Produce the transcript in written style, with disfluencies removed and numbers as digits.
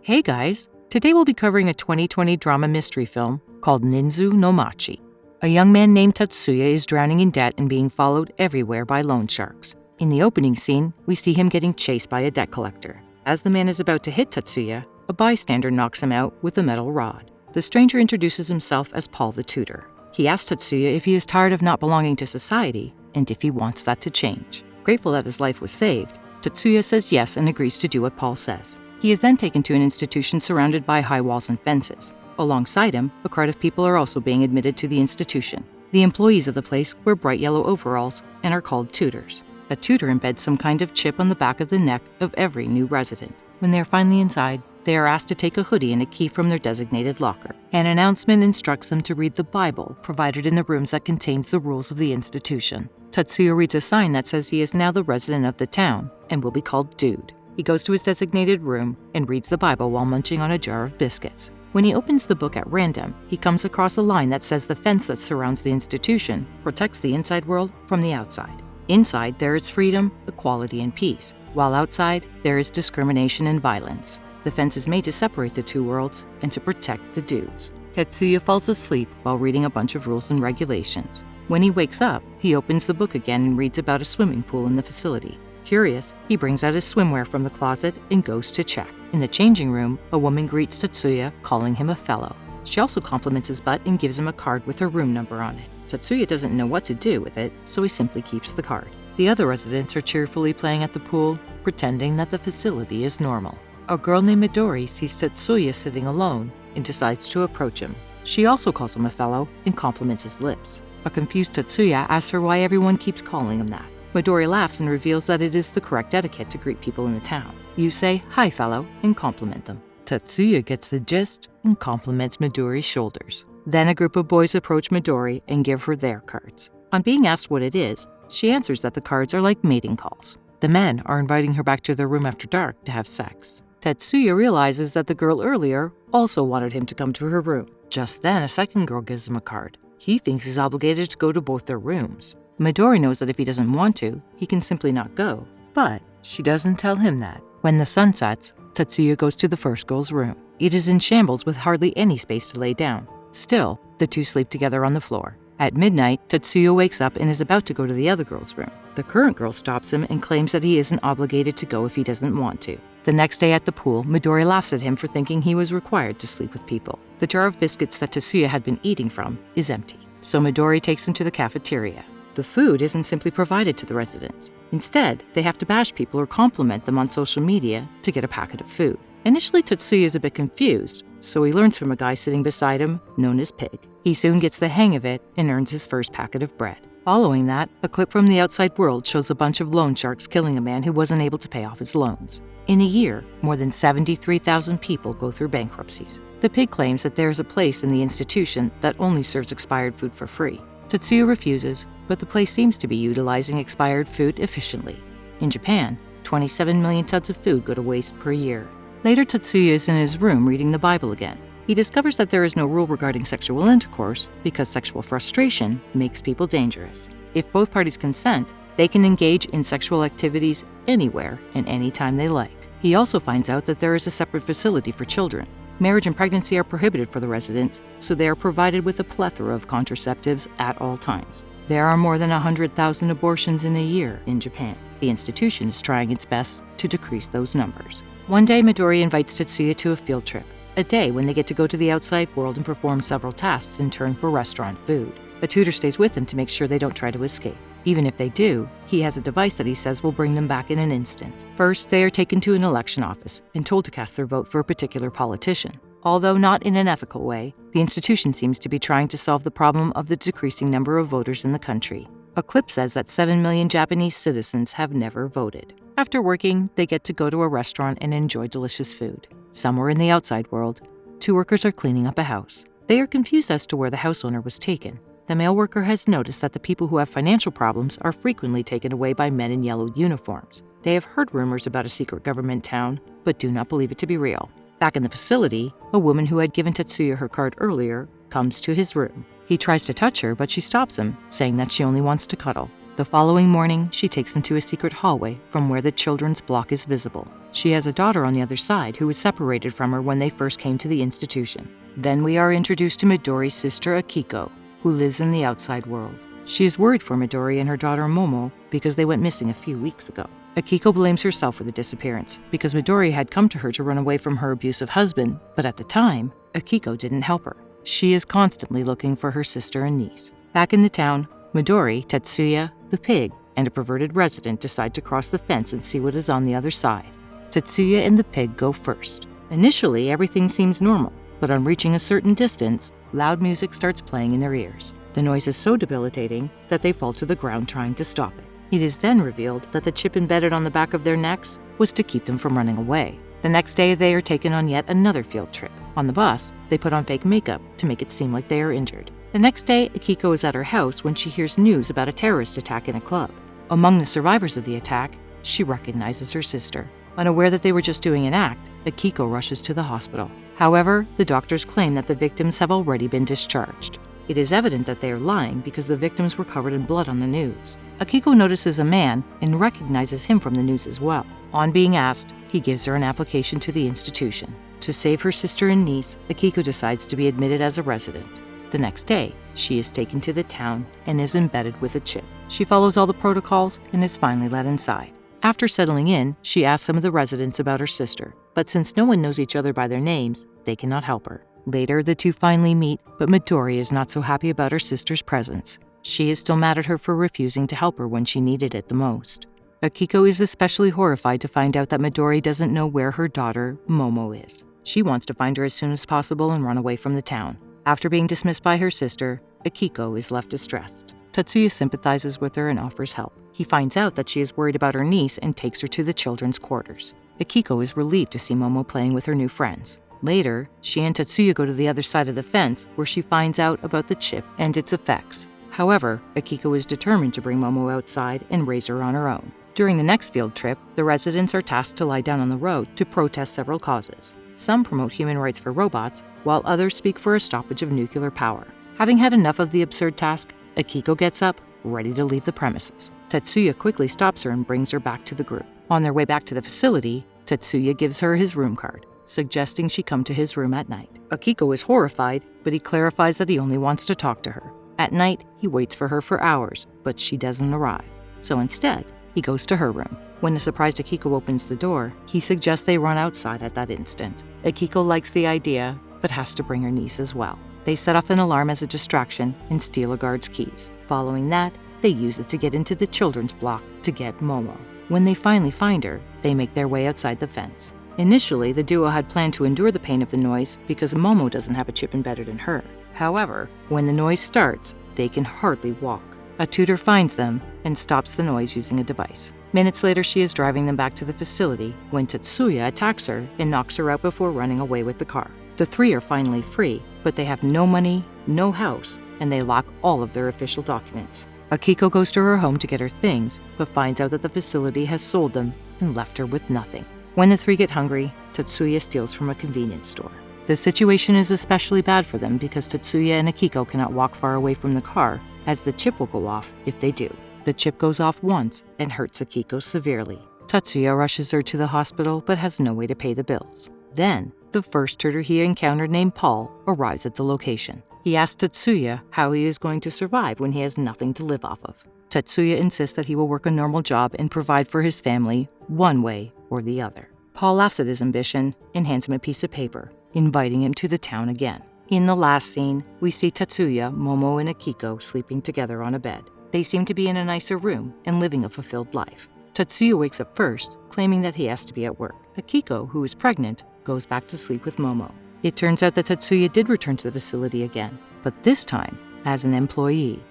Hey guys! Today we'll be covering a 2020 drama mystery film called Ninzu no Machi. A young man named Tatsuya is drowning in debt and being followed everywhere by loan sharks. In the opening scene, we see him getting chased by a debt collector. As the man is about to hit Tatsuya, a bystander knocks him out with a metal rod. The stranger introduces himself as Paul the tutor. He asks Tatsuya if he is tired of not belonging to society and if he wants that to change. Grateful that his life was saved, Tatsuya says yes and agrees to do what Paul says. He is then taken to an institution surrounded by high walls and fences. Alongside him, a crowd of people are also being admitted to the institution. The employees of the place wear bright yellow overalls and are called tutors. A tutor embeds some kind of chip on the back of the neck of every new resident. When they are finally inside, they are asked to take a hoodie and a key from their designated locker. An announcement instructs them to read the Bible provided in the rooms that contains the rules of the institution. Tatsuya reads a sign that says he is now the resident of the town and will be called Dude. He goes to his designated room and reads the Bible while munching on a jar of biscuits. When he opens the book at random, he comes across a line that says the fence that surrounds the institution protects the inside world from the outside. Inside, there is freedom, equality, and peace, while outside, there is discrimination and violence. The fence is made to separate the two worlds and to protect the dudes. Tatsuya falls asleep while reading a bunch of rules and regulations. When he wakes up, he opens the book again and reads about a swimming pool in the facility. Curious, he brings out his swimwear from the closet and goes to check. In the changing room, a woman greets Tatsuya, calling him a fellow. She also compliments his butt and gives him a card with her room number on it. Tatsuya doesn't know what to do with it, so he simply keeps the card. The other residents are cheerfully playing at the pool, pretending that the facility is normal. A girl named Midori sees Tatsuya sitting alone and decides to approach him. She also calls him a fellow and compliments his lips. A confused Tatsuya asks her why everyone keeps calling him that. Midori laughs and reveals that it is the correct etiquette to greet people in the town. You say, "Hi, fellow," and compliment them. Tatsuya gets the gist and compliments Midori's shoulders. Then a group of boys approach Midori and give her their cards. On being asked what it is, she answers that the cards are like mating calls. The men are inviting her back to their room after dark to have sex. Tatsuya realizes that the girl earlier also wanted him to come to her room. Just then, a second girl gives him a card. He thinks he's obligated to go to both their rooms. Midori knows that if he doesn't want to, he can simply not go. But she doesn't tell him that. When the sun sets, Tatsuya goes to the first girl's room. It is in shambles with hardly any space to lay down. Still, the two sleep together on the floor. At midnight, Tatsuya wakes up and is about to go to the other girl's room. The current girl stops him and claims that he isn't obligated to go if he doesn't want to. The next day at the pool, Midori laughs at him for thinking he was required to sleep with people. The jar of biscuits that Tatsuya had been eating from is empty, so Midori takes him to the cafeteria. The food isn't simply provided to the residents. Instead, they have to bash people or compliment them on social media to get a packet of food. Initially, Tatsuya is a bit confused, so he learns from a guy sitting beside him, known as Pig. He soon gets the hang of it and earns his first packet of bread. Following that, a clip from the outside world shows a bunch of loan sharks killing a man who wasn't able to pay off his loans. In a year, more than 73,000 people go through bankruptcies. The Pig claims that there is a place in the institution that only serves expired food for free. Tatsuya refuses, but the place seems to be utilizing expired food efficiently. In Japan, 27 million tons of food go to waste per year. Later, Tatsuya is in his room reading the Bible again. He discovers that there is no rule regarding sexual intercourse because sexual frustration makes people dangerous. If both parties consent, they can engage in sexual activities anywhere and anytime they like. He also finds out that there is a separate facility for children. Marriage and pregnancy are prohibited for the residents, so they are provided with a plethora of contraceptives at all times. There are more than 100,000 abortions in a year in Japan. The institution is trying its best to decrease those numbers. One day, Midori invites Tatsuya to a field trip, a day when they get to go to the outside world and perform several tasks in turn for restaurant food. A tutor stays with them to make sure they don't try to escape. Even if they do, he has a device that he says will bring them back in an instant. First, they are taken to an election office and told to cast their vote for a particular politician. Although not in an ethical way, the institution seems to be trying to solve the problem of the decreasing number of voters in the country. A clip says that 7 million Japanese citizens have never voted. After working, they get to go to a restaurant and enjoy delicious food. Somewhere in the outside world, two workers are cleaning up a house. They are confused as to where the house owner was taken. The male worker has noticed that the people who have financial problems are frequently taken away by men in yellow uniforms. They have heard rumors about a secret government town, but do not believe it to be real. Back in the facility, a woman who had given Tatsuya her card earlier comes to his room. He tries to touch her, but she stops him, saying that she only wants to cuddle. The following morning, she takes him to a secret hallway from where the children's block is visible. She has a daughter on the other side who was separated from her when they first came to the institution. Then we are introduced to Midori's sister Akiko, who lives in the outside world. She is worried for Midori and her daughter Momo because they went missing a few weeks ago. Akiko blames herself for the disappearance because Midori had come to her to run away from her abusive husband, but at the time, Akiko didn't help her. She is constantly looking for her sister and niece. Back in the town, Midori, Tetsuya, the pig, and a perverted resident decide to cross the fence and see what is on the other side. Tetsuya and the pig go first. Initially, everything seems normal, but on reaching a certain distance, loud music starts playing in their ears. The noise is so debilitating that they fall to the ground trying to stop it. It is then revealed that the chip embedded on the back of their necks was to keep them from running away. The next day, they are taken on yet another field trip. On the bus, they put on fake makeup to make it seem like they are injured. The next day, Akiko is at her house when she hears news about a terrorist attack in a club. Among the survivors of the attack, she recognizes her sister. Unaware that they were just doing an act, Akiko rushes to the hospital. However, the doctors claim that the victims have already been discharged. It is evident that they are lying because the victims were covered in blood on the news. Akiko notices a man and recognizes him from the news as well. On being asked, he gives her an application to the institution. To save her sister and niece, Akiko decides to be admitted as a resident. The next day, she is taken to the town and is embedded with a chip. She follows all the protocols and is finally let inside. After settling in, she asks some of the residents about her sister, but since no one knows each other by their names, they cannot help her. Later, the two finally meet, but Midori is not so happy about her sister's presence. She is still mad at her for refusing to help her when she needed it the most. Akiko is especially horrified to find out that Midori doesn't know where her daughter, Momo, is. She wants to find her as soon as possible and run away from the town. After being dismissed by her sister, Akiko is left distressed. Tetsuya sympathizes with her and offers help. He finds out that she is worried about her niece and takes her to the children's quarters. Akiko is relieved to see Momo playing with her new friends. Later, she and Tetsuya go to the other side of the fence where she finds out about the chip and its effects. However, Akiko is determined to bring Momo outside and raise her on her own. During the next field trip, the residents are tasked to lie down on the road to protest several causes. Some promote human rights for robots, while others speak for a stoppage of nuclear power. Having had enough of the absurd task, Akiko gets up, ready to leave the premises. Tetsuya quickly stops her and brings her back to the group. On their way back to the facility, Tetsuya gives her his room card, suggesting she come to his room at night. Akiko is horrified, but he clarifies that he only wants to talk to her. At night, he waits for her for hours, but she doesn't arrive. So instead, he goes to her room. When the surprised Akiko opens the door, he suggests they run outside at that instant. Akiko likes the idea, but has to bring her niece as well. They set off an alarm as a distraction and steal a guard's keys. Following that, they use it to get into the children's block to get Momo. When they finally find her, they make their way outside the fence. Initially, the duo had planned to endure the pain of the noise because Momo doesn't have a chip embedded in her. However, when the noise starts, they can hardly walk. A tutor finds them and stops the noise using a device. Minutes later, she is driving them back to the facility when Tetsuya attacks her and knocks her out before running away with the car. The three are finally free, but they have no money, no house, and they lack all of their official documents. Akiko goes to her home to get her things, but finds out that the facility has sold them and left her with nothing. When the three get hungry, Tetsuya steals from a convenience store. The situation is especially bad for them because Tetsuya and Akiko cannot walk far away from the car, as the chip will go off if they do. The chip goes off once and hurts Akiko severely. Tetsuya rushes her to the hospital but has no way to pay the bills. Then, the first tutor he encountered named Paul arrives at the location. He asks Tetsuya how he is going to survive when he has nothing to live off of. Tetsuya insists that he will work a normal job and provide for his family one way or the other. Paul laughs at his ambition and hands him a piece of paper, inviting him to the town again. In the last scene, we see Tetsuya, Momo, and Akiko sleeping together on a bed. They seem to be in a nicer room and living a fulfilled life. Tetsuya wakes up first, claiming that he has to be at work. Akiko, who is pregnant, goes back to sleep with Momo. It turns out that Tetsuya did return to the facility again, but this time as an employee.